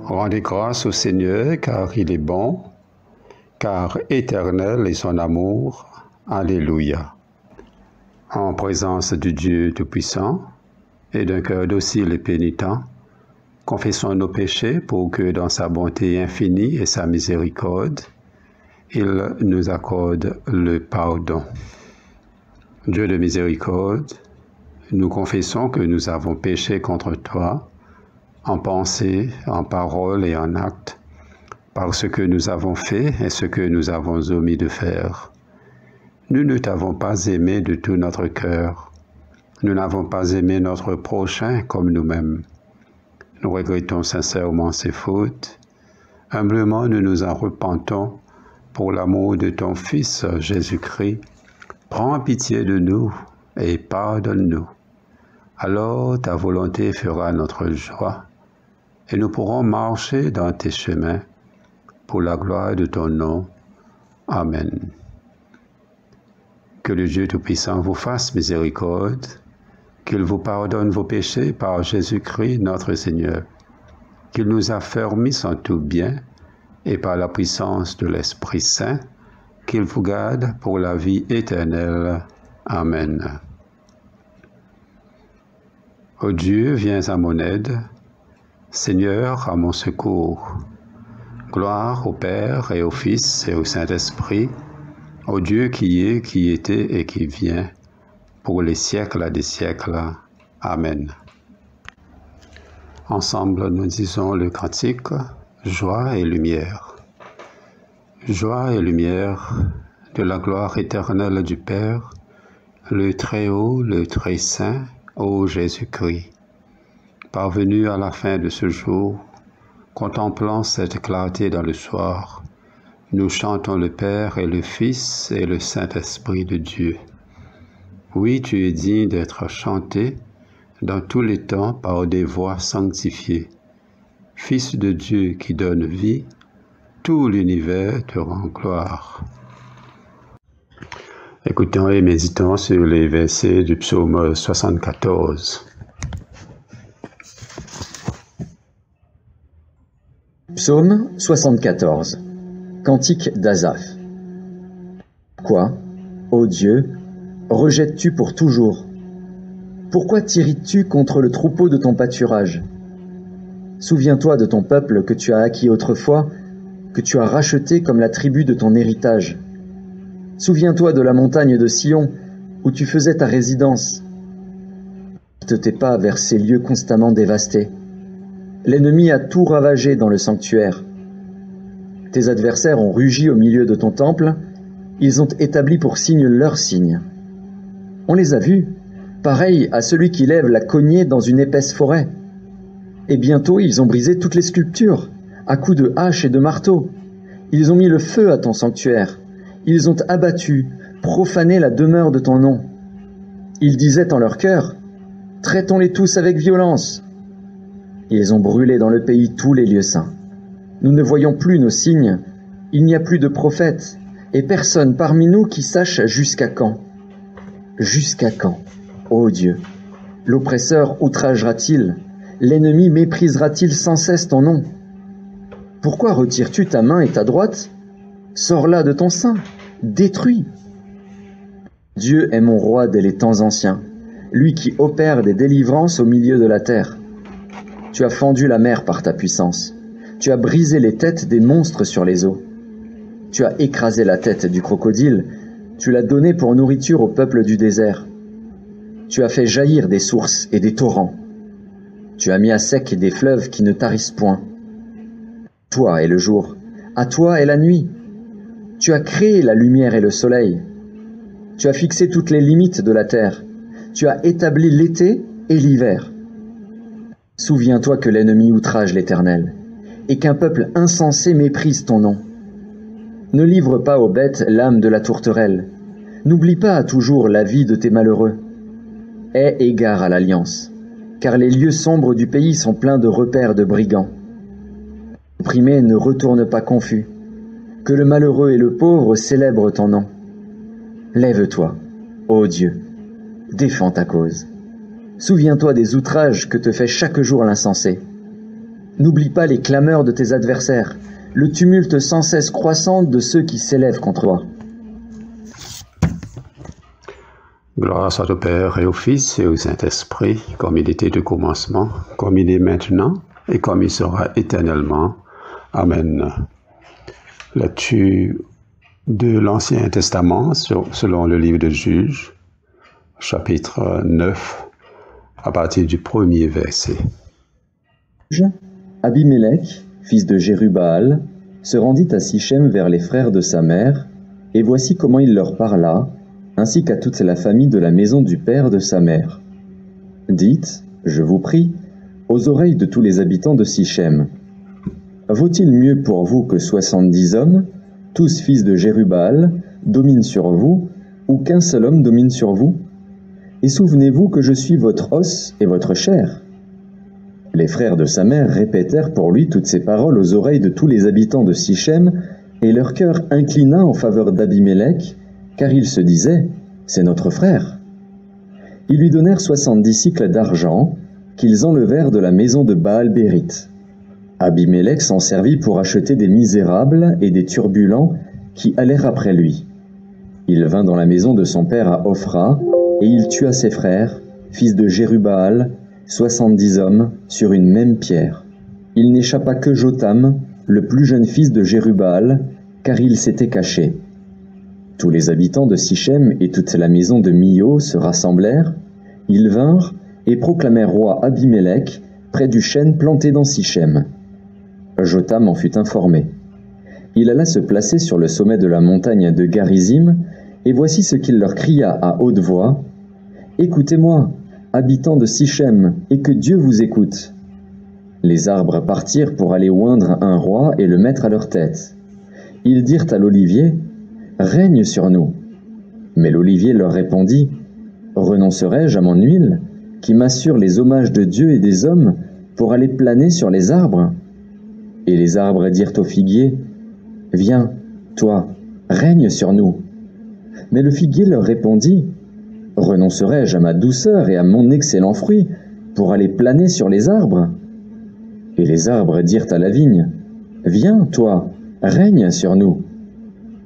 Rendez grâce au Seigneur, car il est bon, car éternel est son amour. Alléluia. En présence du Dieu Tout-Puissant et d'un cœur docile et pénitent, confessons nos péchés pour que dans sa bonté infinie et sa miséricorde, il nous accorde le pardon. Dieu de miséricorde, nous confessons que nous avons péché contre toi, en pensée, en parole et en acte, par ce que nous avons fait et ce que nous avons omis de faire. Nous ne t'avons pas aimé de tout notre cœur. Nous n'avons pas aimé notre prochain comme nous-mêmes. Nous regrettons sincèrement ces fautes. Humblement, nous nous en repentons pour l'amour de ton Fils Jésus-Christ. Prends pitié de nous et pardonne-nous. Alors ta volonté fera notre joie et nous pourrons marcher dans tes chemins pour la gloire de ton nom. Amen. Que le Dieu Tout-Puissant vous fasse miséricorde, qu'il vous pardonne vos péchés par Jésus-Christ notre Seigneur, qu'il nous affermisse en tout bien et par la puissance de l'Esprit Saint, qu'il vous garde pour la vie éternelle. Amen. Ô Dieu, viens à mon aide. Seigneur, à mon secours. Gloire au Père et au Fils et au Saint-Esprit, au Dieu qui est, qui était et qui vient, pour les siècles des siècles. Amen. Ensemble, nous disons le cantique « Joie et lumière ». Joie et lumière de la gloire éternelle du Père, le Très-Haut, le Très-Saint, ô Jésus-Christ. Parvenu à la fin de ce jour, contemplant cette clarté dans le soir, nous chantons le Père et le Fils et le Saint-Esprit de Dieu. Oui, tu es digne d'être chanté dans tous les temps par des voix sanctifiées. Fils de Dieu qui donne vie, tout l'univers te rend gloire. Écoutons et méditons sur les versets du psaume 74. Psaume 74. Cantique d'Asaph. Quoi, ô Dieu, rejettes-tu pour toujours? Pourquoi t'irrites-tu contre le troupeau de ton pâturage? Souviens-toi de ton peuple que tu as acquis autrefois, que tu as racheté comme la tribu de ton héritage. Souviens-toi de la montagne de Sion, où tu faisais ta résidence. Ne t'es pas vers ces lieux constamment dévastés. L'ennemi a tout ravagé dans le sanctuaire. Tes adversaires ont rugi au milieu de ton temple, ils ont établi pour signe leur signe. On les a vus, pareils à celui qui lève la cognée dans une épaisse forêt. Et bientôt ils ont brisé toutes les sculptures, à coups de hache et de marteau. Ils ont mis le feu à ton sanctuaire, ils ont abattu, profané la demeure de ton nom. Ils disaient en leur cœur, « Traitons-les tous avec violence ». Ils ont brûlé dans le pays tous les lieux saints. Nous ne voyons plus nos signes, il n'y a plus de prophètes, et personne parmi nous qui sache jusqu'à quand. Jusqu'à quand, ô Dieu? L'oppresseur outragera-t-il? L'ennemi méprisera-t-il sans cesse ton nom? Pourquoi retires-tu ta main et ta droite? Sors-la de ton sein, détruis. Dieu est mon roi dès les temps anciens, lui qui opère des délivrances au milieu de la terre. Tu as fendu la mer par ta puissance. Tu as brisé les têtes des monstres sur les eaux. Tu as écrasé la tête du crocodile. Tu l'as donné pour nourriture au peuple du désert. Tu as fait jaillir des sources et des torrents. Tu as mis à sec des fleuves qui ne tarissent point. Toi est le jour, à toi est la nuit. Tu as créé la lumière et le soleil. Tu as fixé toutes les limites de la terre. Tu as établi l'été et l'hiver. Souviens-toi que l'ennemi outrage l'Éternel, et qu'un peuple insensé méprise ton nom. Ne livre pas aux bêtes l'âme de la tourterelle. N'oublie pas à toujours la vie de tes malheureux. Aie égard à l'alliance, car les lieux sombres du pays sont pleins de repères de brigands. Opprimé ne retourne pas confus. Que le malheureux et le pauvre célèbrent ton nom. Lève-toi, ô Dieu, défends ta cause. Souviens-toi des outrages que te fait chaque jour l'insensé. N'oublie pas les clameurs de tes adversaires, le tumulte sans cesse croissant de ceux qui s'élèvent contre toi. Gloire soit au Père et au Fils et au Saint-Esprit, comme il était au commencement, comme il est maintenant et comme il sera éternellement. Amen. Lecture de l'Ancien Testament selon le livre de Juges, chapitre 9, à partir du premier verset. Abimélec, fils de Jérubbaal, se rendit à Sichem vers les frères de sa mère, et voici comment il leur parla, ainsi qu'à toute la famille de la maison du père de sa mère. Dites, je vous prie, aux oreilles de tous les habitants de Sichem, vaut-il mieux pour vous que 70 hommes, tous fils de Jérubbaal, dominent sur vous, ou qu'un seul homme domine sur vous? Et souvenez-vous que je suis votre os et votre chair. Les frères de sa mère répétèrent pour lui toutes ces paroles aux oreilles de tous les habitants de Sichem, et leur cœur inclina en faveur d'Abimélec, car ils se disaient, c'est notre frère. Ils lui donnèrent 70 cycles d'argent, qu'ils enlevèrent de la maison de Baal-Bérith. Abimélec s'en servit pour acheter des misérables et des turbulents qui allèrent après lui. Il vint dans la maison de son père à Ophra, et il tua ses frères, fils de Jérubbaal, 70 hommes, sur une même pierre. Il n'échappa que Jotam, le plus jeune fils de Jérubbaal, car il s'était caché. Tous les habitants de Sichem et toute la maison de Mio se rassemblèrent. Ils vinrent et proclamèrent roi Abimélec près du chêne planté dans Sichem. Jotam en fut informé. Il alla se placer sur le sommet de la montagne de Garizim, et voici ce qu'il leur cria à haute voix. « Écoutez-moi, habitants de Sichem, et que Dieu vous écoute. » Les arbres partirent pour aller oindre un roi et le mettre à leur tête. Ils dirent à l'olivier, « Règne sur nous. » Mais l'olivier leur répondit, « Renoncerai-je à mon huile, qui m'assure les hommages de Dieu et des hommes, pour aller planer sur les arbres ?» Et les arbres dirent au figuier, « Viens, toi, règne sur nous. » Mais le figuier leur répondit, « Renoncerai-je à ma douceur et à mon excellent fruit, pour aller planer sur les arbres ?» Et les arbres dirent à la vigne, « Viens, toi, règne sur nous. »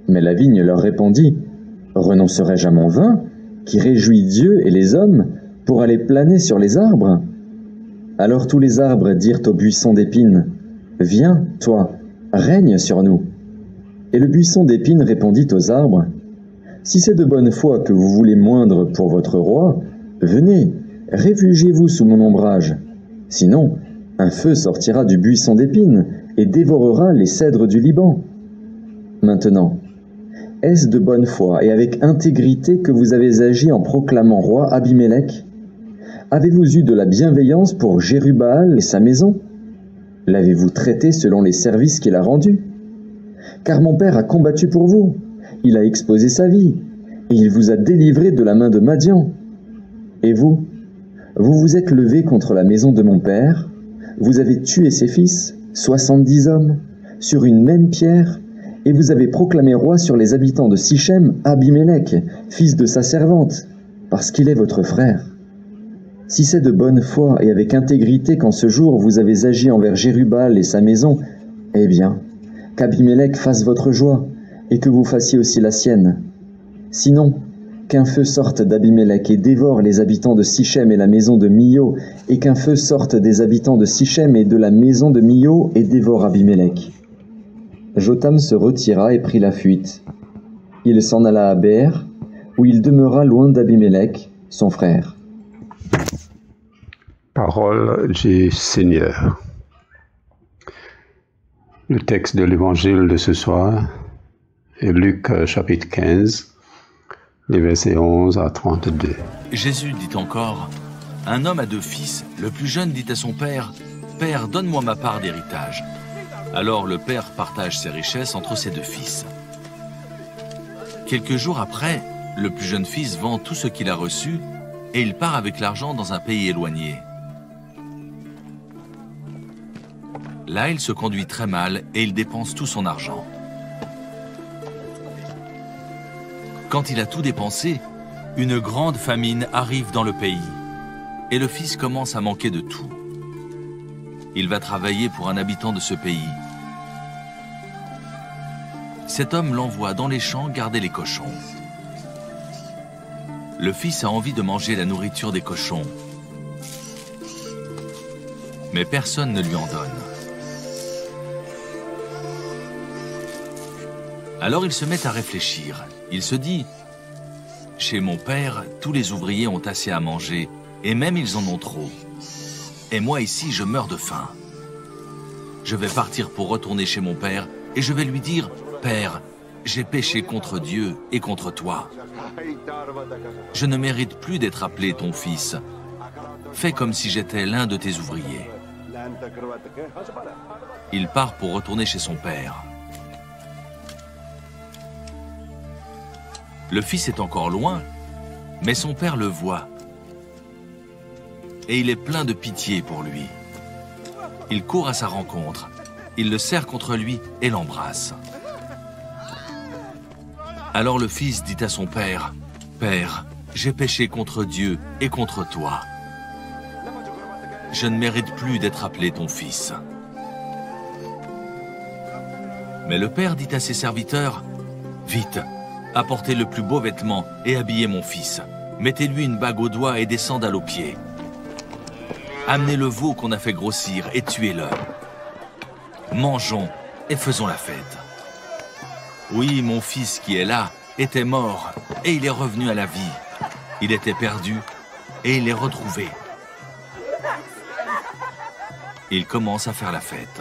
Mais la vigne leur répondit, « Renoncerai-je à mon vin, qui réjouit Dieu et les hommes, pour aller planer sur les arbres ?» Alors tous les arbres dirent au buisson d'épines, « Viens, toi, règne sur nous. » Et le buisson d'épines répondit aux arbres, « Si c'est de bonne foi que vous voulez moindre pour votre roi, venez, réfugiez-vous sous mon ombrage. Sinon, un feu sortira du buisson d'épines et dévorera les cèdres du Liban. Maintenant, est-ce de bonne foi et avec intégrité que vous avez agi en proclamant roi Abimélec? Avez-vous eu de la bienveillance pour Jérubbaal et sa maison? L'avez-vous traité selon les services qu'il a rendus? Car mon père a combattu pour vous, il a exposé sa vie, et il vous a délivré de la main de Madian. Et vous, vous vous êtes levé contre la maison de mon père, vous avez tué ses fils, 70 hommes, sur une même pierre, et vous avez proclamé roi sur les habitants de Sichem Abimélec, fils de sa servante, parce qu'il est votre frère. Si c'est de bonne foi et avec intégrité qu'en ce jour vous avez agi envers Jérubbaal et sa maison, eh bien, qu'Abimélec fasse votre joie, et que vous fassiez aussi la sienne. Sinon, qu'un feu sorte d'Abimélec et dévore les habitants de Sichem et la maison de Mio, et qu'un feu sorte des habitants de Sichem et de la maison de Mio et dévore Abimélec. » Jotam se retira et prit la fuite. Il s'en alla à Bér, où il demeura loin d'Abimélec, son frère. Parole du Seigneur. Le texte de l'évangile de ce soir est Luc chapitre 15, les versets 11 à 32. Jésus dit encore, « Un homme a 2 fils. Le plus jeune dit à son père, « Père, donne-moi ma part d'héritage. » Alors le père partage ses richesses entre ses 2 fils. Quelques jours après, le plus jeune fils vend tout ce qu'il a reçu et il part avec l'argent dans un pays éloigné. Là, il se conduit très mal et il dépense tout son argent. Quand il a tout dépensé, une grande famine arrive dans le pays et le fils commence à manquer de tout. Il va travailler pour un habitant de ce pays. Cet homme l'envoie dans les champs garder les cochons. Le fils a envie de manger la nourriture des cochons. Mais personne ne lui en donne. Alors il se met à réfléchir. Il se dit, « Chez mon père, tous les ouvriers ont assez à manger, et même ils en ont trop. Et moi ici, je meurs de faim. Je vais partir pour retourner chez mon père, et je vais lui dire, « Père, j'ai péché contre Dieu et contre toi. Je ne mérite plus d'être appelé ton fils. Fais comme si j'étais l'un de tes ouvriers. » Il part pour retourner chez son père. Le fils est encore loin, mais son père le voit. Et il est plein de pitié pour lui. Il court à sa rencontre. Il le serre contre lui et l'embrasse. Alors le fils dit à son père, « Père, j'ai péché contre Dieu et contre toi. Je ne mérite plus d'être appelé ton fils. » Mais le père dit à ses serviteurs, « Vite, apportez le plus beau vêtement et habillez mon fils. Mettez-lui une bague au doigt et des sandales aux pieds. Amenez le veau qu'on a fait grossir et tuez-le. Mangeons et faisons la fête. Oui, mon fils qui est là était mort et il est revenu à la vie. Il était perdu et il est retrouvé. » Il commence à faire la fête.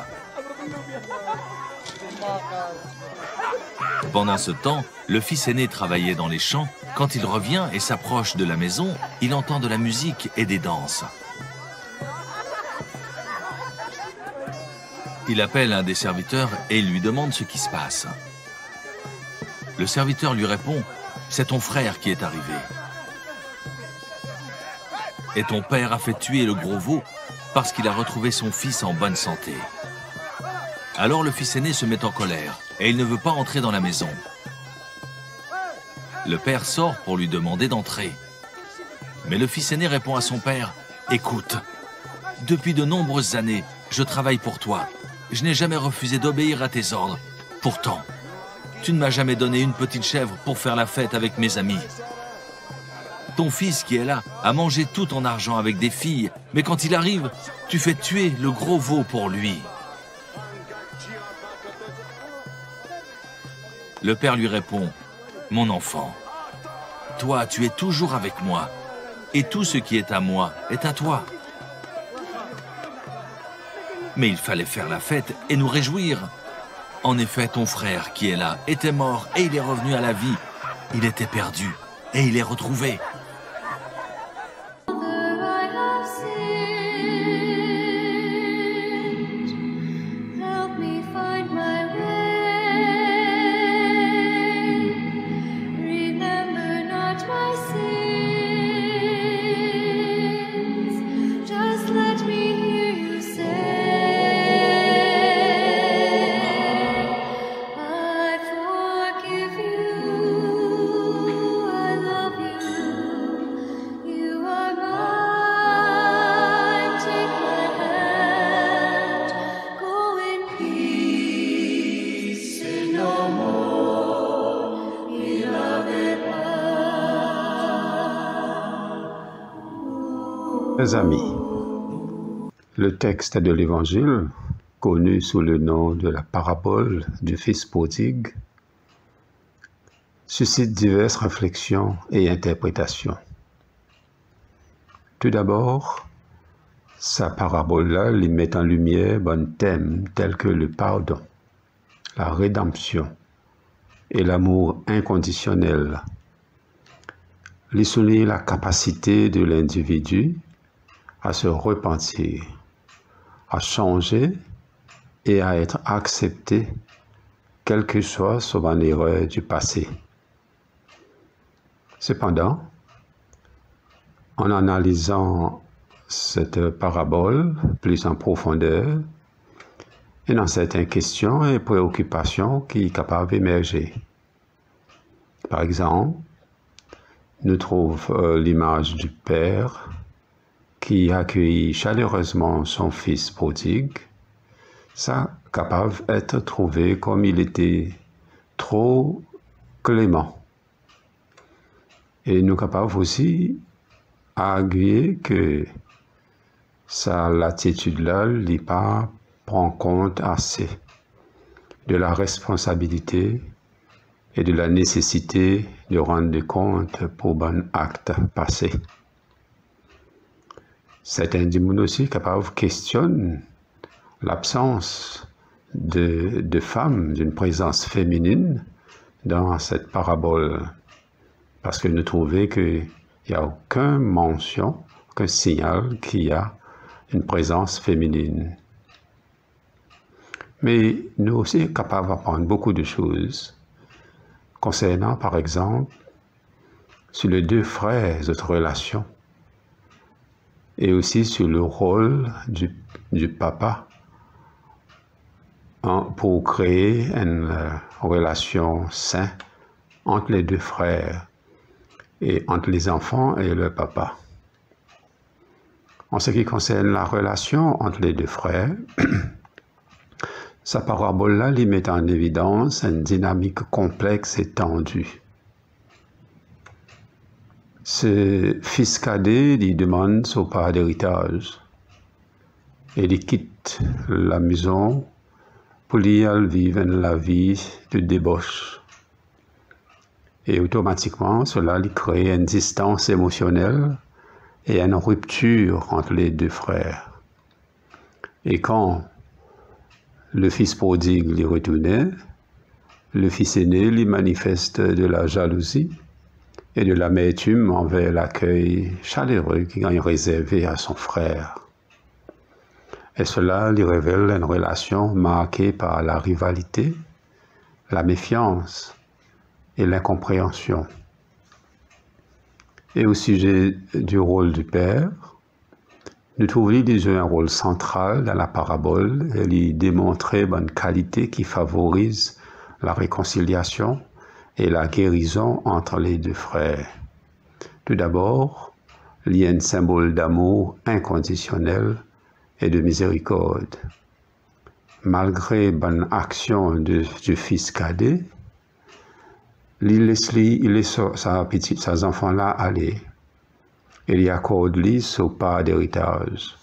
Pendant ce temps, le fils aîné travaillait dans les champs. Quand il revient et s'approche de la maison, il entend de la musique et des danses. Il appelle un des serviteurs et il lui demande ce qui se passe. Le serviteur lui répond, « C'est ton frère qui est arrivé. Et ton père a fait tuer le gros veau parce qu'il a retrouvé son fils en bonne santé. » Alors le fils aîné se met en colère et il ne veut pas entrer dans la maison. Le père sort pour lui demander d'entrer. Mais le fils aîné répond à son père, « Écoute, depuis de nombreuses années, je travaille pour toi. Je n'ai jamais refusé d'obéir à tes ordres. Pourtant, tu ne m'as jamais donné une petite chèvre pour faire la fête avec mes amis. Ton fils qui est là a mangé tout ton argent avec des filles, mais quand il arrive, tu fais tuer le gros veau pour lui. » Le père lui répond, « Mon enfant, toi tu es toujours avec moi, et tout ce qui est à moi est à toi. Mais il fallait faire la fête et nous réjouir. En effet, ton frère qui est là était mort et il est revenu à la vie. Il était perdu et il est retrouvé. » Mes amis, le texte de l'Évangile, connu sous le nom de la parabole du Fils prodigue, suscite diverses réflexions et interprétations. Tout d'abord, sa parabole-là lui met en lumière un thème tels que le pardon, la rédemption et l'amour inconditionnel. Il souligne la capacité de l'individu à se repentir, à changer et à être accepté, quelle que soit son erreur du passé. Cependant, en analysant cette parabole plus en profondeur, et dans certaines questions et préoccupations qui sont capables d'émerger. Par exemple, nous trouvons l'image du Père qui accueillit chaleureusement son fils prodigue, ça capable d'être trouvé comme il était trop clément. Et nous capables aussi arguer que sa l'attitude-là n'est pas prend compte assez de la responsabilité et de la nécessité de rendre compte pour bon acte passé. Certains démons aussi capables questionnent l'absence de femmes, d'une présence féminine dans cette parabole, parce que nous trouvons qu'il n'y a aucune mention, aucun signal qu'il y a une présence féminine. Mais nous aussi capables d'apprendre beaucoup de choses concernant, par exemple, sur les deux frères, notre relation, et aussi sur le rôle du papa pour créer une relation saine entre les deux frères et entre les enfants et le papa. En ce qui concerne la relation entre les deux frères, sa parabole-là lui met en évidence une dynamique complexe et tendue. Ce fils cadet lui demande son part d'héritage et il quitte la maison pour y vivre la vie de débauche. Et automatiquement, cela lui crée une distance émotionnelle et une rupture entre les deux frères. Et quand le fils prodigue lui retournait, le fils aîné lui manifeste de la jalousie et de l'amertume envers l'accueil chaleureux qu'il a réservé à son frère. Et cela lui révèle une relation marquée par la rivalité, la méfiance et l'incompréhension. Et au sujet du rôle du père, nous trouvons qu'il joue un rôle central dans la parabole et lui démontrer une qualité qui favorise la réconciliation et la guérison entre les deux frères. Tout d'abord, il y a un symbole d'amour inconditionnel et de miséricorde. Malgré bonne action du fils cadet, il laisse ses enfants-là aller. Il y accorde lui son part d'héritage.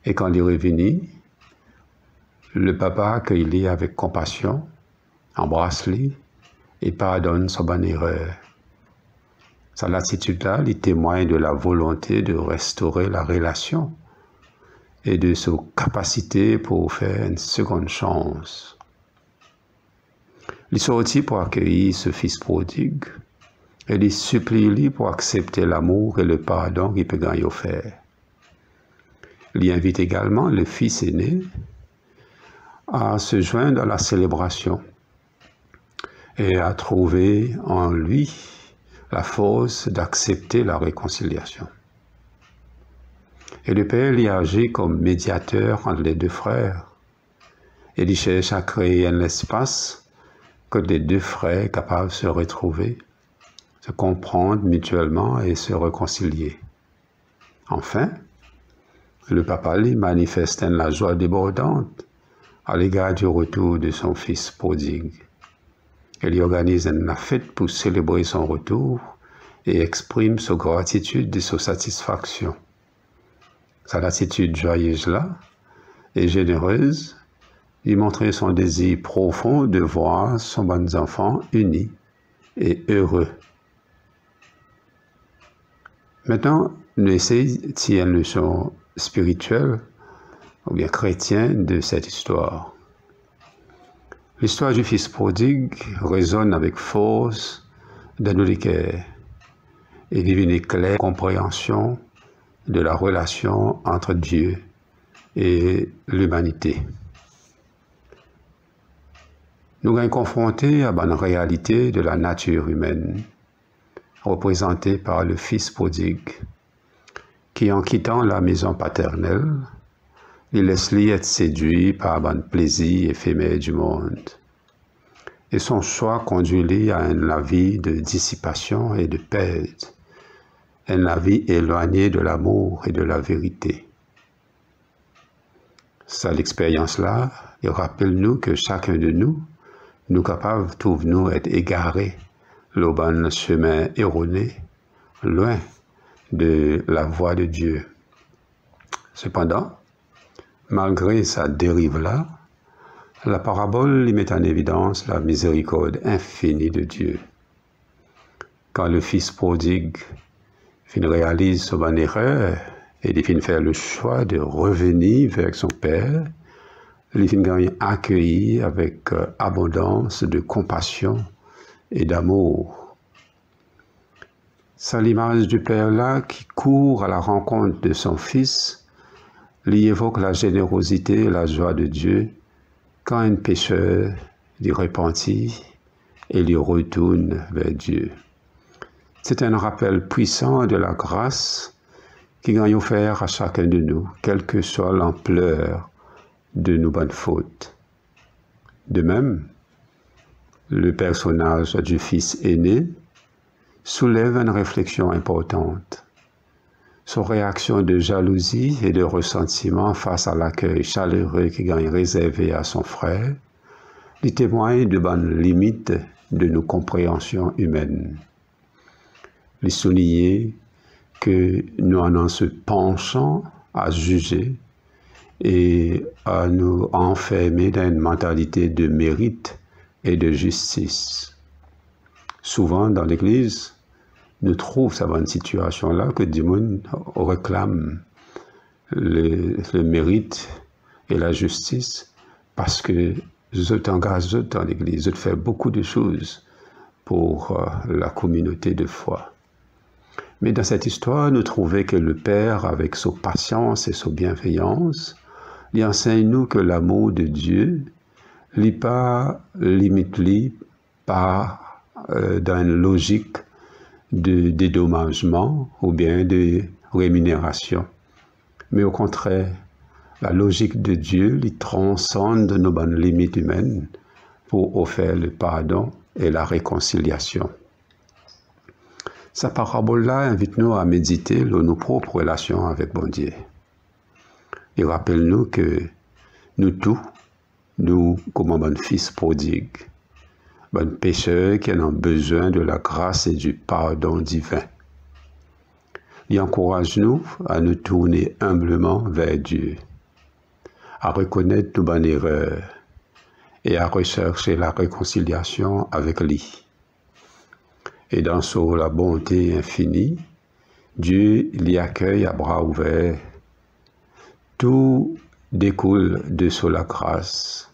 Et quand il est revenu, le papa accueille avec compassion, embrasse-lui et pardonne son bonne erreur. Cette attitude-là, il témoigne de la volonté de restaurer la relation et de sa capacité pour faire une seconde chance. Il sortit pour accueillir ce fils prodigue et il supplie lui pour accepter l'amour et le pardon qu'il peut gagner offert. Il invite également le fils aîné à se joindre à la célébration et à trouver en lui la force d'accepter la réconciliation. Et le père y agit comme médiateur entre les deux frères. Et il cherche à créer un espace que les deux frères capables de se retrouver, se comprendre mutuellement et se réconcilier. Enfin, le papa lui manifeste la joie débordante à l'égard du retour de son fils prodigue. Il y organise une fête pour célébrer son retour et exprime sa gratitude et sa satisfaction. Cette attitude joyeuse-là et généreuse lui montre son désir profond de voir son bon enfant unis et heureux. Maintenant, nous essayons de tirer une leçon spirituelle ou bien chrétienne de cette histoire. L'histoire du fils prodigue résonne avec force dans nos cœurs et vive une claire compréhension de la relation entre Dieu et l'humanité. Nous sommes confrontés à une réalité de la nature humaine, représentée par le fils prodigue, qui en quittant la maison paternelle, il laisse être séduit par un plaisir éphémère du monde. Et son choix conduit à une vie de dissipation et de perte, la vie éloignée de l'amour et de la vérité. Ça, l'expérience-là, il rappelle-nous que chacun de nous capables, trouve-nous être égarés, le bon chemin erroné, loin de la voie de Dieu. Cependant, malgré sa dérive-là, la parabole y met en évidence la miséricorde infinie de Dieu. Quand le fils prodigue réalise son erreur et il fait le choix de revenir vers son père, il gagne accueilli avec abondance de compassion et d'amour. C'est l'image du père là qui court à la rencontre de son fils, lui évoque la générosité et la joie de Dieu quand un pécheur lui repentit et lui retourne vers Dieu. C'est un rappel puissant de la grâce qui gagne offert à chacun de nous, quelle que soit l'ampleur de nos bonnes fautes. De même, le personnage du fils aîné soulève une réflexion importante. Son réaction de jalousie et de ressentiment face à l'accueil chaleureux qui gagne réservé à son frère, lui témoigne de bonnes limites de nos compréhensions humaines. Lui souligner que nous en se penchant à juger et à nous enfermer dans une mentalité de mérite et de justice. Souvent dans l'Église, nous trouvons cette bonne situation-là que du monde réclame le mérite et la justice parce que je t'engage dans l'Église, je fais beaucoup de choses pour la communauté de foi. Mais dans cette histoire, nous trouvons que le Père, avec sa patience et sa bienveillance, lui enseigne-nous que l'amour de Dieu n'est pas limité par dans une logique de dédommagement ou bien de rémunération. Mais au contraire, la logique de Dieu lui transcende nos bonnes limites humaines pour offrir le pardon et la réconciliation. Sa parabole-là invite-nous à méditer nos propres relations avec bon Dieu. Il rappelle-nous que nous tous, nous, comme un bon fils prodigue, bon pécheur qui en a besoin de la grâce et du pardon divin. Il encourage-nous à nous tourner humblement vers Dieu, à reconnaître nos bonnes erreurs et à rechercher la réconciliation avec lui. Et dans la bonté infinie, Dieu l'y accueille à bras ouverts. Tout découle de la grâce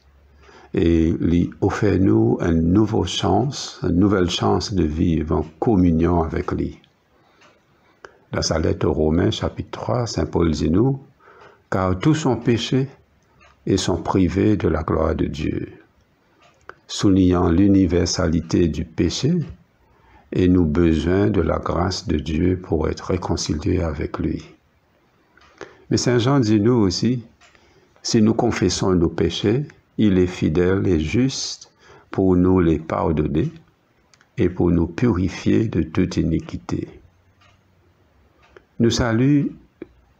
et lui offre-nous une nouvelle chance de vivre en communion avec lui. Dans sa lettre aux Romains, chapitre 3, Saint Paul dit nous, « Car tous sont péchés et sont privés de la gloire de Dieu. » Soulignant l'universalité du péché, et nous besoin de la grâce de Dieu pour être réconciliés avec lui. Mais Saint Jean dit nous aussi, si nous confessons nos péchés, il est fidèle et juste pour nous les pardonner et pour nous purifier de toute iniquité. Nous saluons,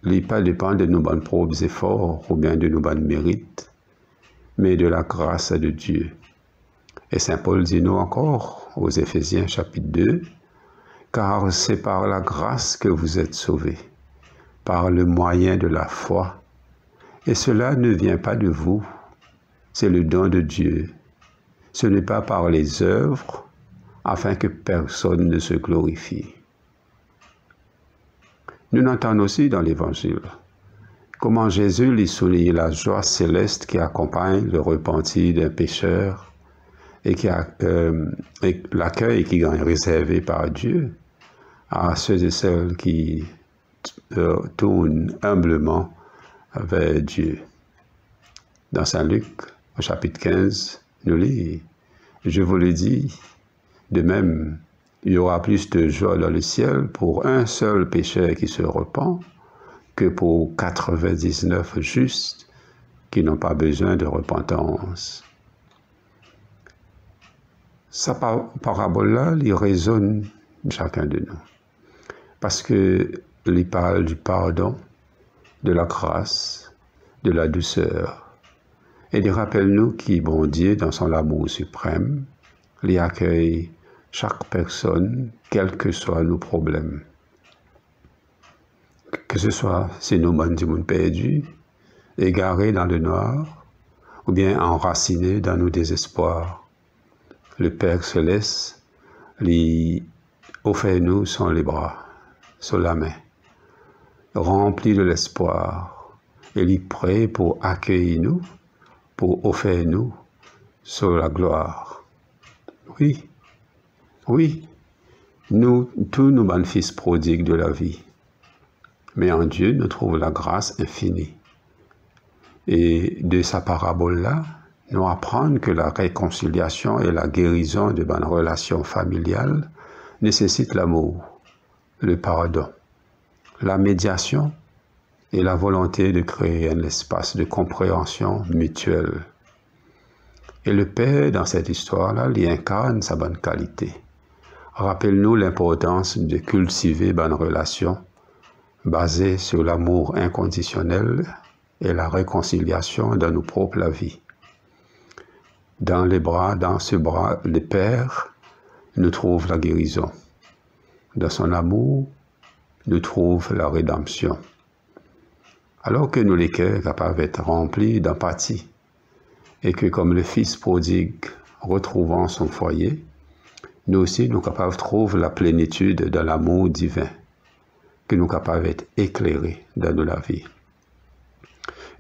les pas dépend de nos bonnes propres efforts ou bien de nos bonnes mérites, mais de la grâce de Dieu. Et Saint Paul dit nous encore, aux Éphésiens chapitre 2, « Car c'est par la grâce que vous êtes sauvés, par le moyen de la foi. Et cela ne vient pas de vous, c'est le don de Dieu. Ce n'est pas par les œuvres, afin que personne ne se glorifie. » Nous entendons aussi dans l'Évangile comment Jésus lui souligne la joie céleste qui accompagne le repentir d'un pécheur et l'accueil qui est réservé par Dieu à ceux et celles qui tournent humblement vers Dieu. Dans Saint Luc, au chapitre 15, nous lisons, « Je vous le dis, de même, il y aura plus de joie dans le ciel pour un seul pécheur qui se repent que pour 99 justes qui n'ont pas besoin de repentance. » Sa parabole-là, il résonne chacun de nous. parce qu'il parle du pardon, de la grâce, de la douceur. Et il rappelle-nous qu'il, bon Dieu, dans son amour suprême, il accueille chaque personne, quels que soient nos problèmes. Que ce soit si nous sommes du monde perdu, égarés dans le noir, ou bien enracinés dans nos désespoirs. Le Père Céleste lui offre nous son les bras, sur la main, rempli de l'espoir, et lui prêt pour accueillir nous, pour offrir nous sur la gloire. Oui, oui, nous, tous nous sommes fils prodigues de la vie, mais en Dieu nous trouvons la grâce infinie. Et de sa parabole-là, nous apprenons que la réconciliation et la guérison de bonnes relations familiales nécessitent l'amour, le pardon, la médiation et la volonté de créer un espace de compréhension mutuelle. Et le Père, dans cette histoire-là, il incarne sa bonne qualité. Rappelle-nous l'importance de cultiver bonnes relations basées sur l'amour inconditionnel et la réconciliation dans nos propres vies. Dans ce bras, le Père nous trouve la guérison. Dans son amour, nous trouve la rédemption. Alors que nous, les cœurs, capables d'être remplis d'empathie, et que comme le Fils prodigue retrouvant son foyer, nous aussi, nous capables de trouver la plénitude de l'amour divin, que nous capables d'être éclairés dans la vie.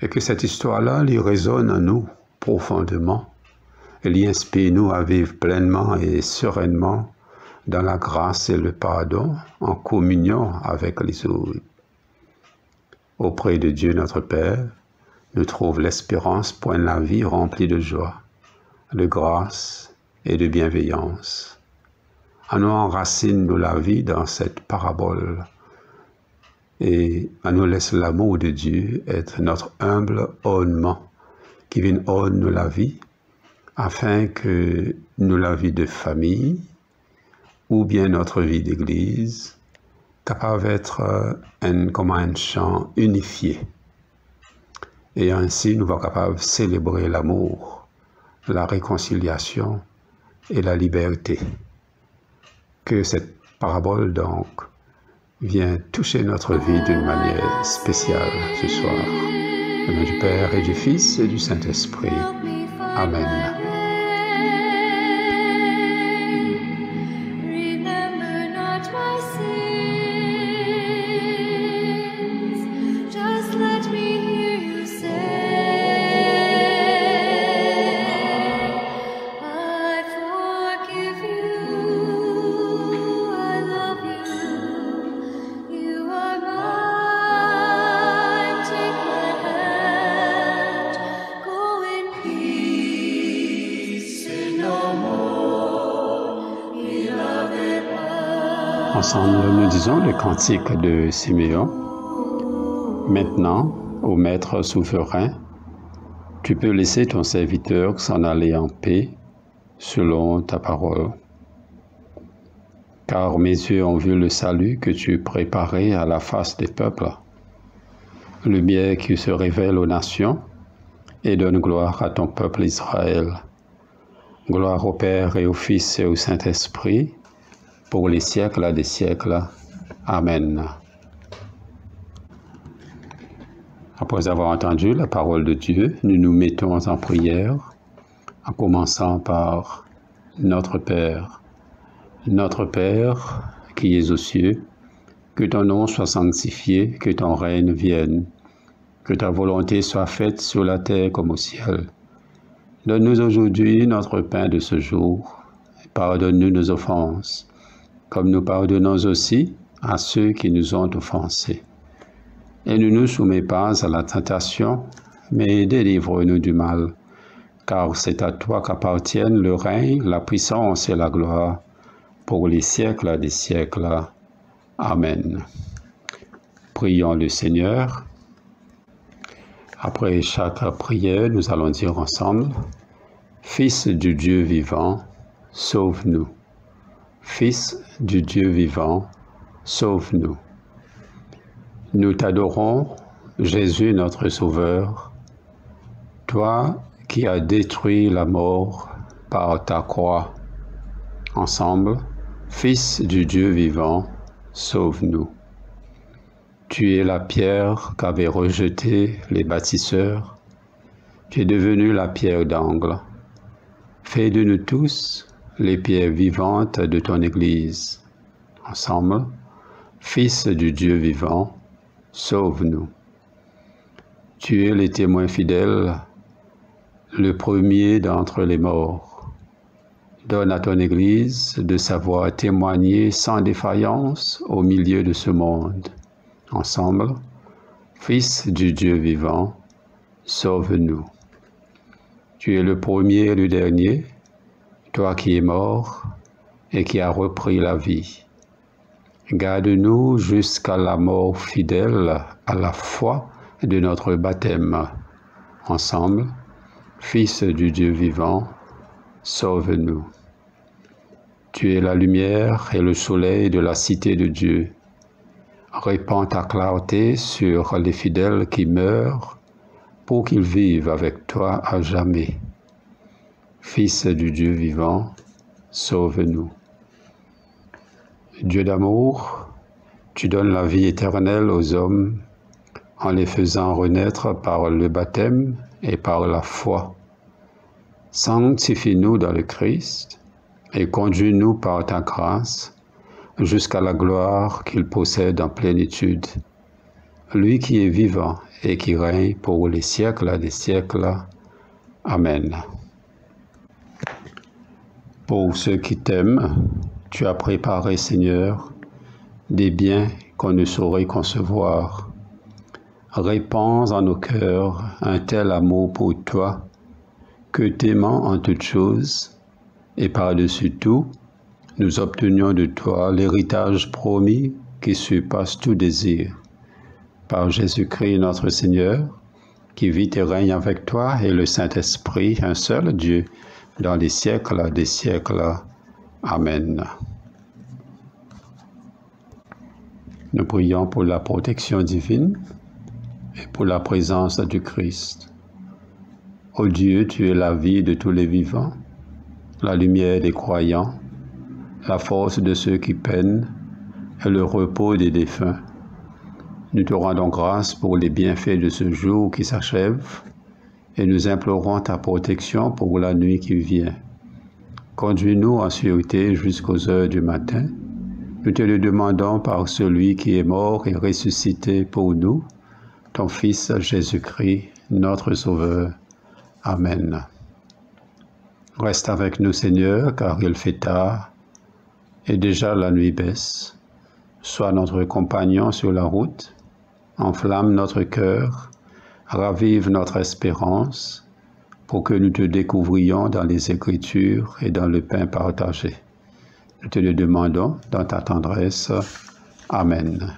Et que cette histoire-là, elle résonne en nous profondément, elle inspire nous à vivre pleinement et sereinement dans la grâce et le pardon, en communion avec les autres. Auprès de Dieu notre Père, nous trouvons l'espérance pour la vie remplie de joie, de grâce et de bienveillance. À nous enracine de la vie dans cette parabole et à nous laisse l'amour de Dieu être notre humble ornement qui vient orner la vie afin que nous la vie de famille ou bien notre vie d'église capable d'être comme un chant unifié. Et ainsi, nous sommes capables de célébrer l'amour, la réconciliation et la liberté. Que cette parabole, donc, vient toucher notre vie d'une manière spéciale ce soir. Au nom du Père et du Fils et du Saint-Esprit. Amen. Ensemble, nous disons le cantique de Siméon. Maintenant, ô Maître souverain, tu peux laisser ton serviteur s'en aller en paix selon ta parole. Car mes yeux ont vu le salut que tu préparais à la face des peuples, le bien qui se révèle aux nations et donne gloire à ton peuple Israël. Gloire au Père et au Fils et au Saint-Esprit, pour les siècles des siècles. Amen. Après avoir entendu la parole de Dieu, nous nous mettons en prière, en commençant par notre Père. Notre Père, qui es aux cieux, que ton nom soit sanctifié, que ton règne vienne, que ta volonté soit faite sur la terre comme au ciel. Donne-nous aujourd'hui notre pain de ce jour, pardonne-nous nos offenses, comme nous pardonnons aussi à ceux qui nous ont offensés. Et ne nous soumets pas à la tentation, mais délivre-nous du mal, car c'est à toi qu'appartiennent le règne, la puissance et la gloire, pour les siècles des siècles. Amen. Prions le Seigneur. Après chaque prière, nous allons dire ensemble, « Fils du Dieu vivant, sauve-nous. Fils du Dieu vivant, sauve-nous. Nous t'adorons, Jésus notre Sauveur, toi qui as détruit la mort par ta croix. Ensemble, Fils du Dieu vivant, sauve-nous. Tu es la pierre qu'avaient rejetée les bâtisseurs. Tu es devenu la pierre d'angle. Fais de nous tous les pierres vivantes de ton Église. Ensemble, Fils du Dieu vivant, sauve-nous. Tu es le témoin fidèle, le premier d'entre les morts. Donne à ton Église de savoir témoigner sans défaillance au milieu de ce monde. Ensemble, Fils du Dieu vivant, sauve-nous. Tu es le premier et le dernier, toi qui es mort et qui as repris la vie. Garde-nous jusqu'à la mort fidèle à la foi de notre baptême. Ensemble, Fils du Dieu vivant, sauve-nous. Tu es la lumière et le soleil de la cité de Dieu. Répands ta clarté sur les fidèles qui meurent pour qu'ils vivent avec toi à jamais. Fils du Dieu vivant, sauve-nous. Dieu d'amour, tu donnes la vie éternelle aux hommes en les faisant renaître par le baptême et par la foi. Sanctifie-nous dans le Christ et conduis-nous par ta grâce jusqu'à la gloire qu'il possède en plénitude. Lui qui est vivant et qui règne pour les siècles des siècles. Amen. Pour ceux qui t'aiment, tu as préparé, Seigneur, des biens qu'on ne saurait concevoir. Répands en nos cœurs un tel amour pour toi, que t'aimant en toutes choses, et par-dessus tout, nous obtenions de toi l'héritage promis qui surpasse tout désir. Par Jésus-Christ notre Seigneur, qui vit et règne avec toi et le Saint-Esprit, un seul Dieu, dans les siècles des siècles. Amen. Nous prions pour la protection divine et pour la présence du Christ. Ô Dieu, tu es la vie de tous les vivants, la lumière des croyants, la force de ceux qui peinent et le repos des défunts. Nous te rendons grâce pour les bienfaits de ce jour qui s'achève et nous implorons ta protection pour la nuit qui vient. Conduis-nous en sûreté jusqu'aux heures du matin. Nous te le demandons par celui qui est mort et ressuscité pour nous, ton Fils Jésus-Christ, notre Sauveur. Amen. Reste avec nous, Seigneur, car il fait tard et déjà la nuit baisse. Sois notre compagnon sur la route, enflamme notre cœur, ravive notre espérance, pour que nous te découvrions dans les Écritures et dans le pain partagé. Nous te le demandons dans ta tendresse. Amen.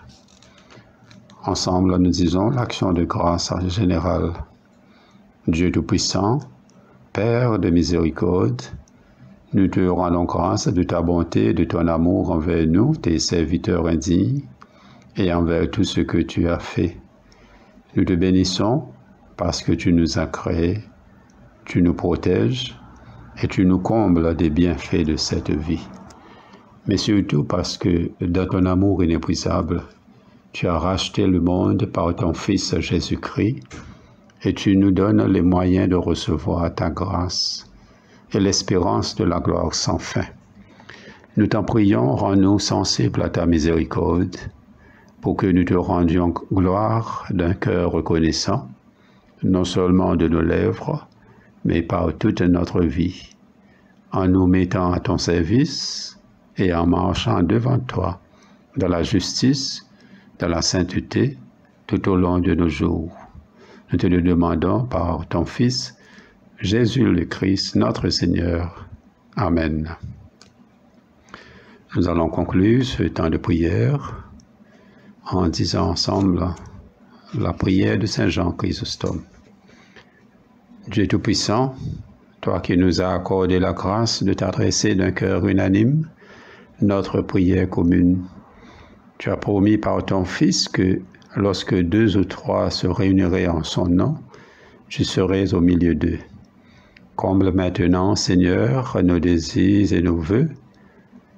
Ensemble, nous disons l'action de grâce générale. Dieu Tout-Puissant, Père de miséricorde, nous te rendons grâce de ta bonté et de ton amour envers nous, tes serviteurs indignes, et envers tout ce que tu as fait. Nous te bénissons parce que tu nous as créés, tu nous protèges et tu nous combles des bienfaits de cette vie. Mais surtout parce que dans ton amour inépuisable, tu as racheté le monde par ton Fils Jésus-Christ et tu nous donnes les moyens de recevoir ta grâce et l'espérance de la gloire sans fin. Nous t'en prions, rends-nous sensibles à ta miséricorde pour que nous te rendions gloire d'un cœur reconnaissant, non seulement de nos lèvres, mais par toute notre vie, en nous mettant à ton service et en marchant devant toi dans la justice, dans la sainteté, tout au long de nos jours. Nous te le demandons par ton Fils, Jésus le Christ, notre Seigneur. Amen. Nous allons conclure ce temps de prière en disant ensemble la prière de Saint Jean Chrysostome. Dieu Tout-Puissant, toi qui nous as accordé la grâce de t'adresser d'un cœur unanime notre prière commune, Tu as promis par ton Fils que lorsque 2 ou 3 se réuniraient en son nom, je serai au milieu d'eux. Comble maintenant, Seigneur, nos désirs et nos vœux,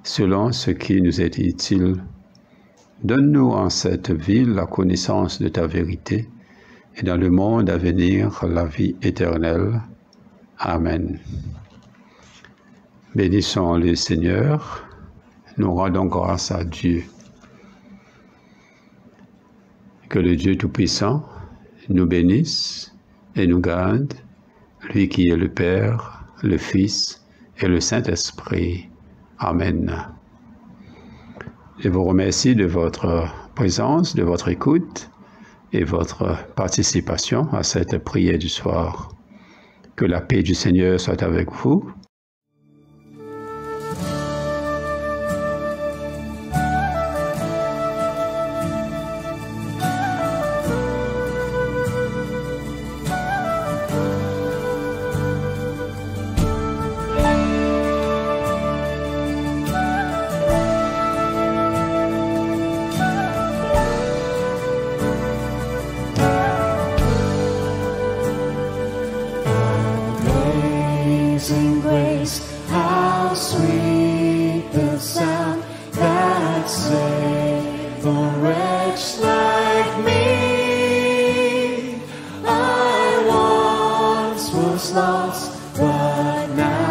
selon ce qui nous est utile. Donne-nous en cette ville la connaissance de ta vérité et dans le monde à venir la vie éternelle. Amen. Bénissons le Seigneur, nous rendons grâce à Dieu. Que le Dieu Tout-Puissant nous bénisse et nous garde, lui qui est le Père, le Fils et le Saint-Esprit. Amen. Je vous remercie de votre présence, de votre écoute et votre participation à cette prière du soir. Que la paix du Seigneur soit avec vous. Amazing grace, how sweet the sound that saved a wretch like me. I once was lost, but now